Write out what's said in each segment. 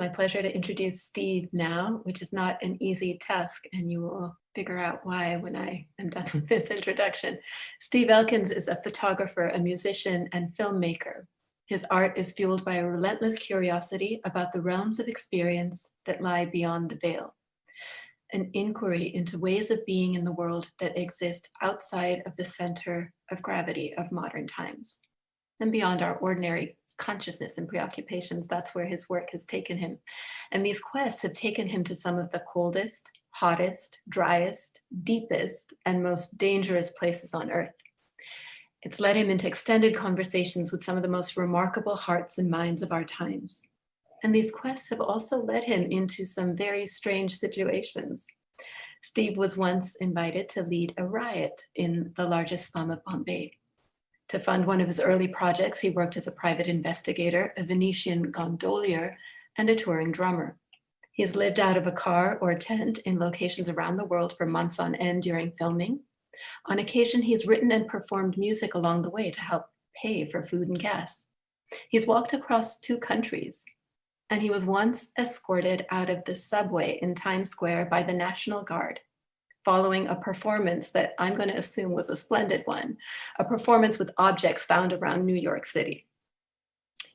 my pleasure to introduce Steve now, which is not an easy task, and you will figure out why when I am done with this introduction. Steve Elkins is a photographer, a musician, and filmmaker. His art is fueled by a relentless curiosity about the realms of experience that lie beyond the veil, an inquiry into ways of being in the world that exist outside of the center of gravity of modern times and beyond our ordinary consciousness and preoccupations. That's where his work has taken him. And these quests have taken him to some of the coldest, hottest, driest, deepest, and most dangerous places on Earth. It's led him into extended conversations with some of the most remarkable hearts and minds of our times. And these quests have also led him into some very strange situations. Steve was once invited to lead a riot in the largest slum of Bombay. To fund one of his early projects, he worked as a private investigator, a Venetian gondolier, and a touring drummer. He's lived out of a car or a tent in locations around the world for months on end during filming. On occasion, he's written and performed music along the way to help pay for food and gas. He's walked across 2 countries, and he was once escorted out of the subway in Times Square by the National Guard, following a performance that I'm going to assume was a splendid one, a performance with objects found around New York City.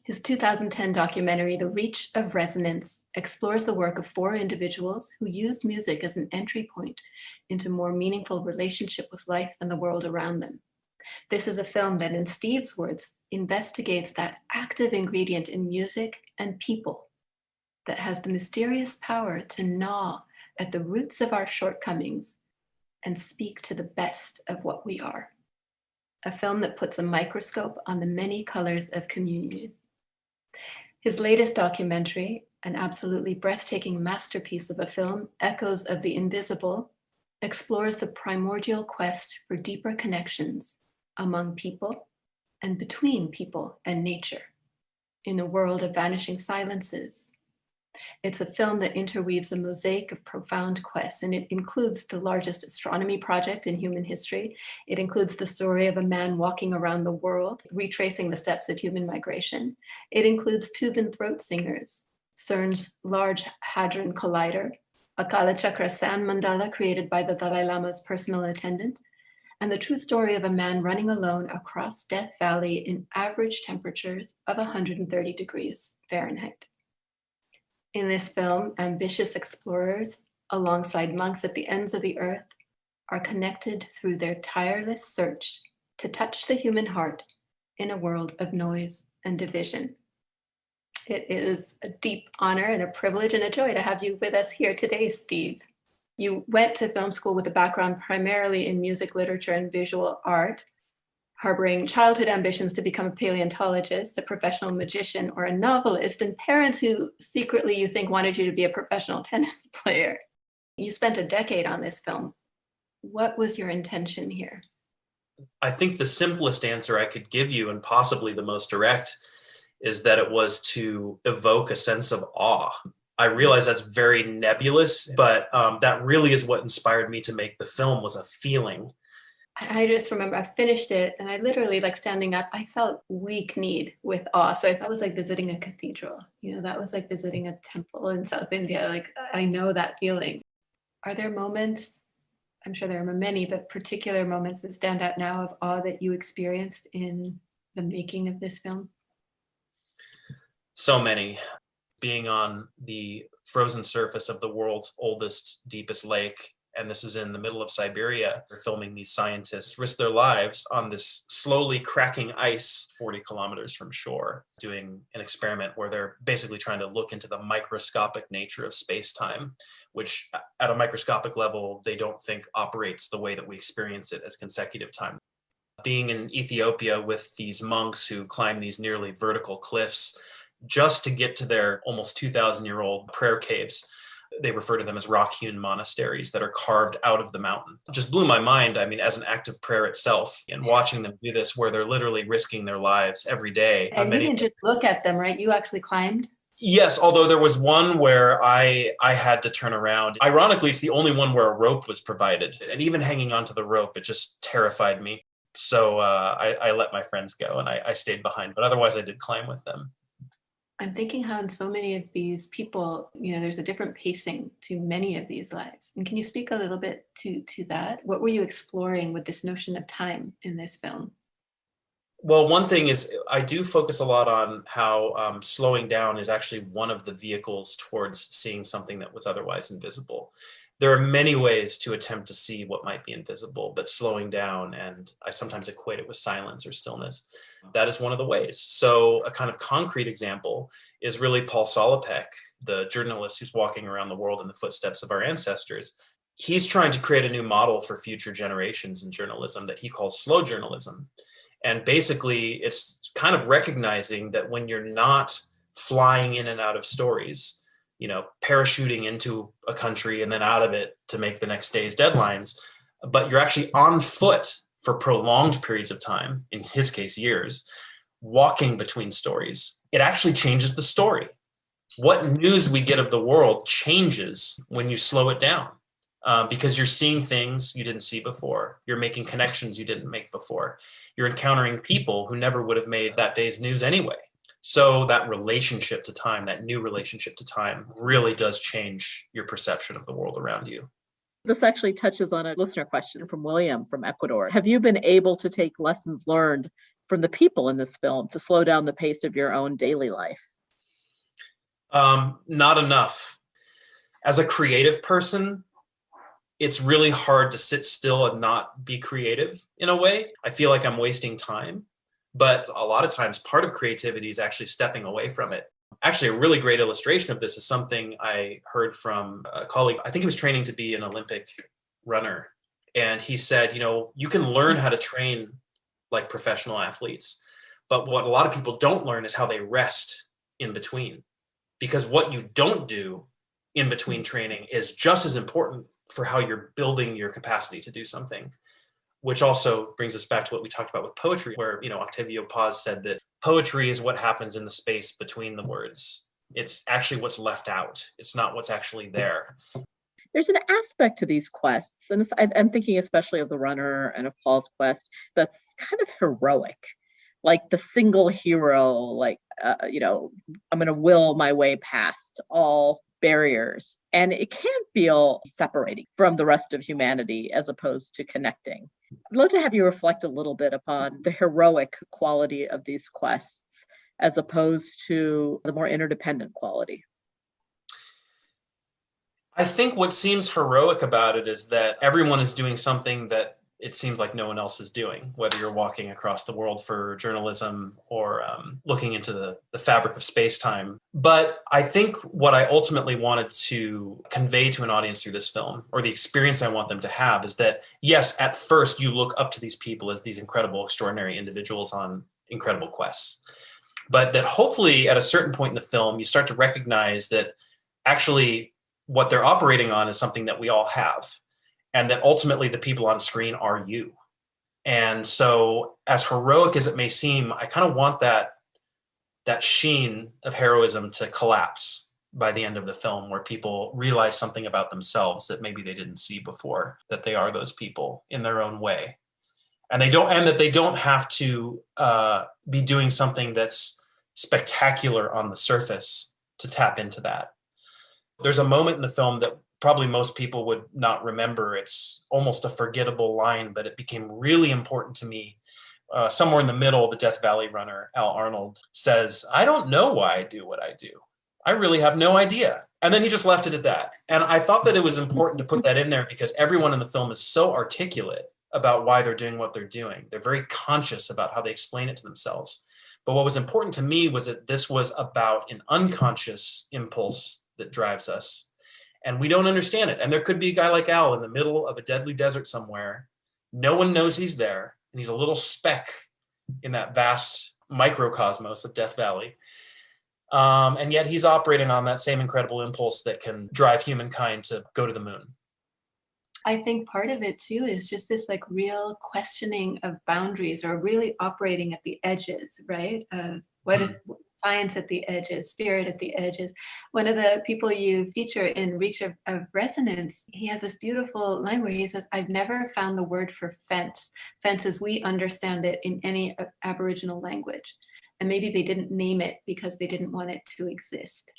His 2010 documentary, The Reach of Resonance, explores the work of 4 individuals who used music as an entry point into more meaningful relationship with life and the world around them. This is a film that, in Steve's words, investigates that active ingredient in music and people that has the mysterious power to gnaw at the roots of our shortcomings and speak to the best of what we are. A film that puts a microscope on the many colors of communion. His latest documentary, an absolutely breathtaking masterpiece of a film, Echoes of the Invisible, explores the primordial quest for deeper connections among people and between people and nature in a world of vanishing silences. It's a film that interweaves a mosaic of profound quests, and it includes the largest astronomy project in human history. It includes the story of a man walking around the world, retracing the steps of human migration. It includes tube and throat singers, CERN's Large Hadron Collider, a Kalachakra sand mandala created by the Dalai Lama's personal attendant, and the true story of a man running alone across Death Valley in average temperatures of 130 degrees Fahrenheit. In this film, ambitious explorers, alongside monks at the ends of the earth, are connected through their tireless search to touch the human heart in a world of noise and division. It is a deep honor and a privilege and a joy to have you with us here today, Steve. You went to film school with a background primarily in music, literature, and visual art, harboring childhood ambitions to become a paleontologist, a professional magician, or a novelist, and parents who secretly you think wanted you to be a professional tennis player. You spent a decade on this film. What was your intention here? I think the simplest answer I could give you, and possibly the most direct, is that it was to evoke a sense of awe. I realize that's very nebulous, but that really is what inspired me to make the film, was a feeling. I just remember I finished it and I literally, like, standing up, I felt weak-kneed with awe. So that was like visiting a cathedral. That was like visiting a temple in South India. Like, I know that feeling. Are there moments, I'm sure there are many, but particular moments that stand out now of awe that you experienced in the making of this film? So many. Being on the frozen surface of the world's oldest, deepest lake, and this is in the middle of Siberia. They're filming these scientists risk their lives on this slowly cracking ice 40 kilometers from shore, doing an experiment where they're basically trying to look into the microscopic nature of space-time, which at a microscopic level, they don't think operates the way that we experience it as consecutive time. Being in Ethiopia with these monks who climb these nearly vertical cliffs just to get to their almost 2,000-year-old prayer caves. They refer to them as rock-hewn monasteries that are carved out of the mountain. It just blew my mind, as an act of prayer itself, and watching them do this where they're literally risking their lives every day. And you didn't just look at them, right? You actually climbed? Yes, although there was one where I had to turn around. Ironically, it's the only one where a rope was provided. And even hanging onto the rope, it just terrified me. So I let my friends go and I stayed behind. But otherwise, I did climb with them. I'm thinking how in so many of these people, there's a different pacing to many of these lives. And can you speak a little bit to that? What were you exploring with this notion of time in this film? Well, one thing is I do focus a lot on how slowing down is actually one of the vehicles towards seeing something that was otherwise invisible. There are many ways to attempt to see what might be invisible, but slowing down, and I sometimes equate it with silence or stillness, that is one of the ways. So a kind of concrete example is really Paul Solopek, the journalist who's walking around the world in the footsteps of our ancestors. He's trying to create a new model for future generations in journalism that he calls slow journalism. And basically, it's kind of recognizing that when you're not flying in and out of stories, parachuting into a country and then out of it to make the next day's deadlines, but you're actually on foot for prolonged periods of time, in his case, years, walking between stories, it actually changes the story. What news we get of the world changes when you slow it down. Because you're seeing things you didn't see before. You're making connections you didn't make before. You're encountering people who never would have made that day's news anyway. So that relationship to time, that new relationship to time, really does change your perception of the world around you. This actually touches on a listener question from William from Ecuador. Have you been able to take lessons learned from the people in this film to slow down the pace of your own daily life? Not enough. As a creative person, it's really hard to sit still and not be creative in a way. I feel like I'm wasting time, but a lot of times part of creativity is actually stepping away from it. Actually, a really great illustration of this is something I heard from a colleague. I think he was training to be an Olympic runner. And he said, you can learn how to train like professional athletes, but what a lot of people don't learn is how they rest in between. Because what you don't do in between training is just as important for how you're building your capacity to do something, which also brings us back to what we talked about with poetry, where, Octavio Paz said that poetry is what happens in the space between the words. It's actually what's left out. It's not what's actually there. There's an aspect to these quests, and I'm thinking especially of the runner and of Paul's quest, that's kind of heroic. Like the single hero, I'm going to will my way past all barriers. And it can feel separating from the rest of humanity as opposed to connecting. I'd love to have you reflect a little bit upon the heroic quality of these quests as opposed to the more interdependent quality. I think what seems heroic about it is that everyone is doing something that it seems like no one else is doing, whether you're walking across the world for journalism or looking into the fabric of space-time. But I think what I ultimately wanted to convey to an audience through this film, or the experience I want them to have, is that, yes, at first you look up to these people as these incredible, extraordinary individuals on incredible quests. But that hopefully at a certain point in the film, you start to recognize that actually what they're operating on is something that we all have. And that ultimately the people on screen are you. And so as heroic as it may seem, I kind of want that sheen of heroism to collapse by the end of the film, where people realize something about themselves that maybe they didn't see before, that they are those people in their own way. And that they don't have to be doing something that's spectacular on the surface to tap into that. There's a moment in the film that probably most people would not remember. It's almost a forgettable line, but it became really important to me. Somewhere in the middle, the Death Valley runner, Al Arnold, says, "I don't know why I do what I do. I really have no idea." And then he just left it at that. And I thought that it was important to put that in there because everyone in the film is so articulate about why they're doing what they're doing. They're very conscious about how they explain it to themselves. But what was important to me was that this was about an unconscious impulse that drives us. And we don't understand it. And there could be a guy like Al in the middle of a deadly desert somewhere. No one knows he's there. And he's a little speck in that vast microcosmos of Death Valley. And yet he's operating on that same incredible impulse that can drive humankind to go to the moon. I think part of it too is just this real questioning of boundaries, or really operating at the edges, right? What is science at the edges, spirit at the edges. One of the people you feature in Reach of Resonance, he has this beautiful line where he says, "I've never found the word for fence as we understand it in any Aboriginal language." and maybe they didn't name it because they didn't want it to exist.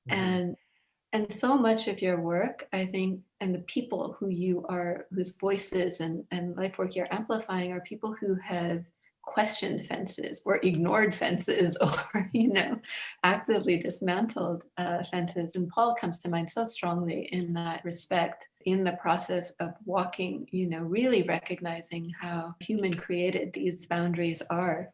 And so much of your work, I think, and the people who you are, whose voices and life work you're amplifying, are people who have questioned fences or ignored fences or, actively dismantled fences. And Paul comes to mind so strongly in that respect, in the process of walking, really recognizing how human created these boundaries are.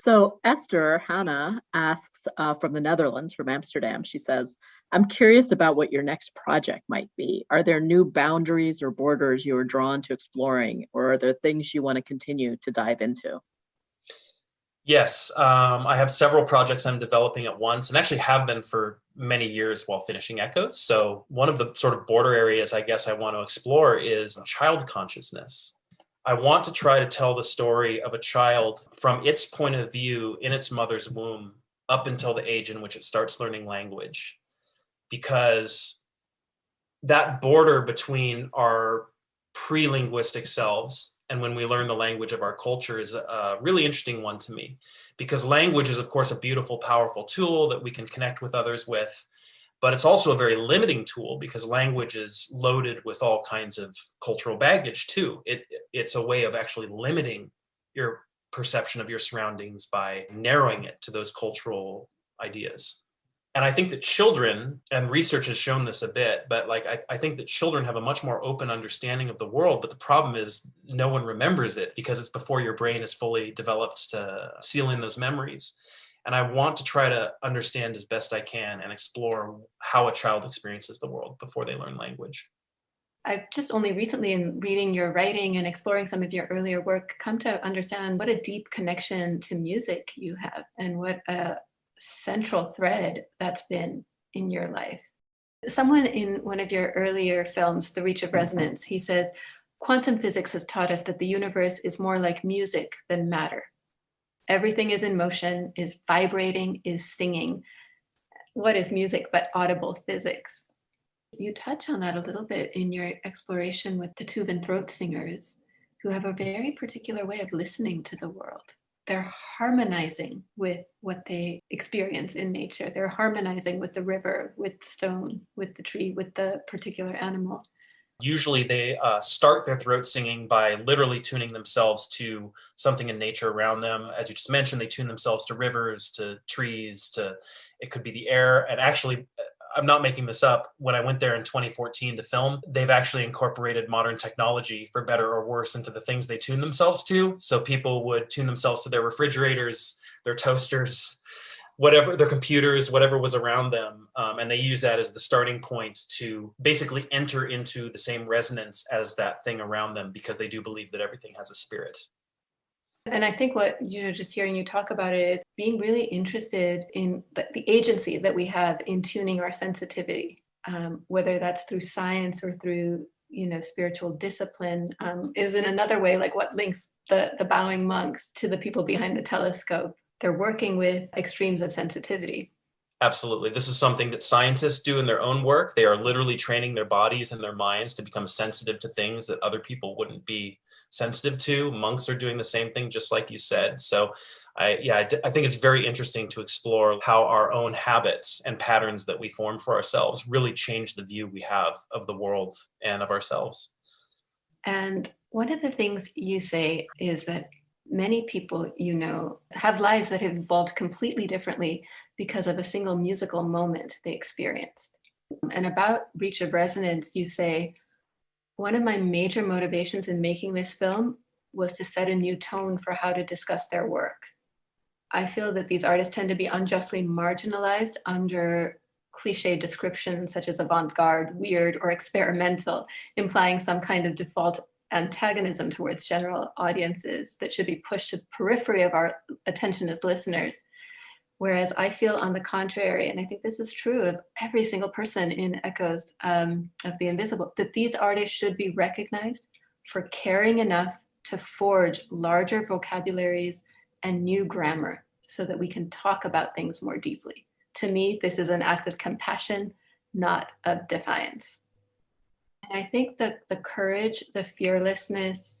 So Esther Hannah asks from the Netherlands, from Amsterdam, she says, I'm curious about what your next project might be. Are there new boundaries or borders you are drawn to exploring, or are there things you want to continue to dive into? Yes, I have several projects I'm developing at once, and actually have been for many years while finishing Echoes. So one of the sort of border areas I guess I want to explore is child consciousness. I want to try to tell the story of a child from its point of view in its mother's womb up until the age in which it starts learning language. Because that border between our pre-linguistic selves and when we learn the language of our culture is a really interesting one to me. Because language is, of course, a beautiful, powerful tool that we can connect with others with. But it's also a very limiting tool because language is loaded with all kinds of cultural baggage too. It's a way of actually limiting your perception of your surroundings by narrowing it to those cultural ideas. And I think that children, and research has shown this a bit, but I think that children have a much more open understanding of the world. But the problem is no one remembers it because it's before your brain is fully developed to seal in those memories. And I want to try to understand as best I can and explore how a child experiences the world before they learn language. I've just only recently, in reading your writing and exploring some of your earlier work, come to understand what a deep connection to music you have and what a central thread that's been in your life. Someone in one of your earlier films, The Reach of Resonance, he says, quantum physics has taught us that the universe is more like music than matter. Everything is in motion, is vibrating, is singing. What is music but audible physics? You touch on that a little bit in your exploration with the tube and throat singers, who have a very particular way of listening to the world. They're harmonizing with what they experience in nature. They're harmonizing with the river, with the stone, with the tree, with the particular animal. Usually they start their throat singing by literally tuning themselves to something in nature around them. As you just mentioned, they tune themselves to rivers, to trees, it could be the air. And actually, I'm not making this up. When I went there in 2014 to film, they've actually incorporated modern technology, for better or worse, into the things they tune themselves to. So people would tune themselves to their refrigerators, their toasters, whatever, their computers, whatever was around them. And they use that as the starting point to basically enter into the same resonance as that thing around them, because they do believe that everything has a spirit. And I think what, just hearing you talk about it, being really interested in the agency that we have in tuning our sensitivity, whether that's through science or through, spiritual discipline, is in another way, like what links the bowing monks to the people behind the telescope. They're working with extremes of sensitivity. Absolutely. This is something that scientists do in their own work. They are literally training their bodies and their minds to become sensitive to things that other people wouldn't be sensitive to. Monks are doing the same thing, just like you said. So I think it's very interesting to explore how our own habits and patterns that we form for ourselves really change the view we have of the world and of ourselves. And one of the things you say is that many people, have lives that have evolved completely differently because of a single musical moment they experienced. And about Reach of Resonance, you say, one of my major motivations in making this film was to set a new tone for how to discuss their work. I feel that these artists tend to be unjustly marginalized under cliche descriptions such as avant-garde, weird, or experimental, implying some kind of default antagonism towards general audiences that should be pushed to the periphery of our attention as listeners. Whereas I feel on the contrary, and I think this is true of every single person in Echoes of the Invisible, that these artists should be recognized for caring enough to forge larger vocabularies and new grammar so that we can talk about things more deeply. To me, this is an act of compassion, not of defiance. And I think that the courage, the fearlessness,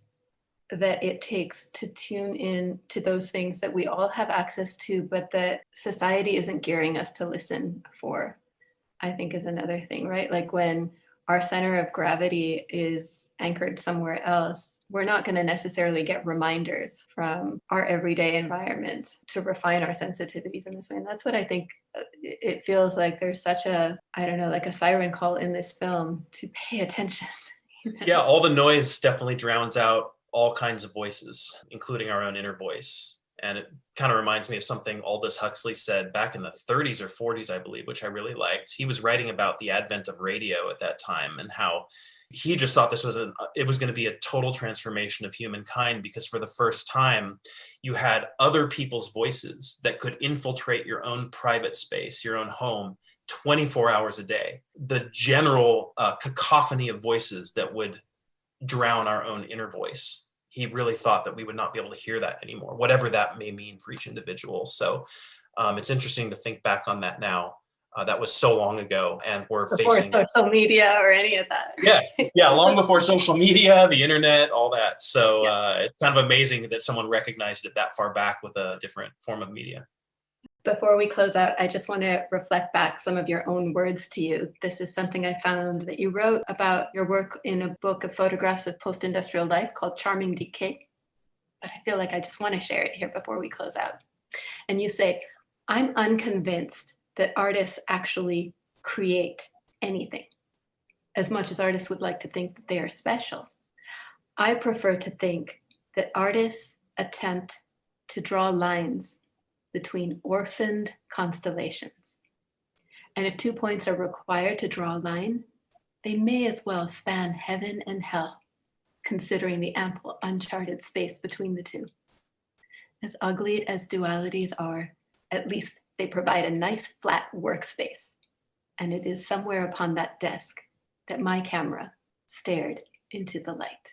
that it takes to tune in to those things that we all have access to, but that society isn't gearing us to listen for, I think is another thing, right? Like when our center of gravity is anchored somewhere else, we're not going to necessarily get reminders from our everyday environment to refine our sensitivities in this way. And that's what I think it feels like there's such a, I don't know, like a siren call in this film to pay attention. Yeah, all the noise definitely drowns out all kinds of voices, including our own inner voice. And it kind of reminds me of something Aldous Huxley said back in the 30s or 40s, I believe, which I really liked. He was writing about the advent of radio at that time and how he just thought this was it was going to be a total transformation of humankind, because for the first time, you had other people's voices that could infiltrate your own private space, your own home, 24 hours a day. The general cacophony of voices that would drown our own inner voice. He really thought that we would not be able to hear that anymore, whatever that may mean for each individual. So it's interesting to think back on that now. That was so long ago, and we're before facing social media or any of that. Yeah, long before social media, the internet, all that. So it's kind of amazing that someone recognized it that far back with a different form of media. Before we close out, I just want to reflect back some of your own words to you. This is something I found that you wrote about your work in a book of photographs of post-industrial life called Charming Decay. But I feel like I just want to share it here before we close out. And you say, I'm unconvinced that artists actually create anything. As much as artists would like to think that they are special, I prefer to think that artists attempt to draw lines between orphaned constellations. And if 2 points are required to draw a line, they may as well span heaven and hell, considering the ample uncharted space between the two. As ugly as dualities are, at least they provide a nice flat workspace. And it is somewhere upon that desk that my camera stared into the light.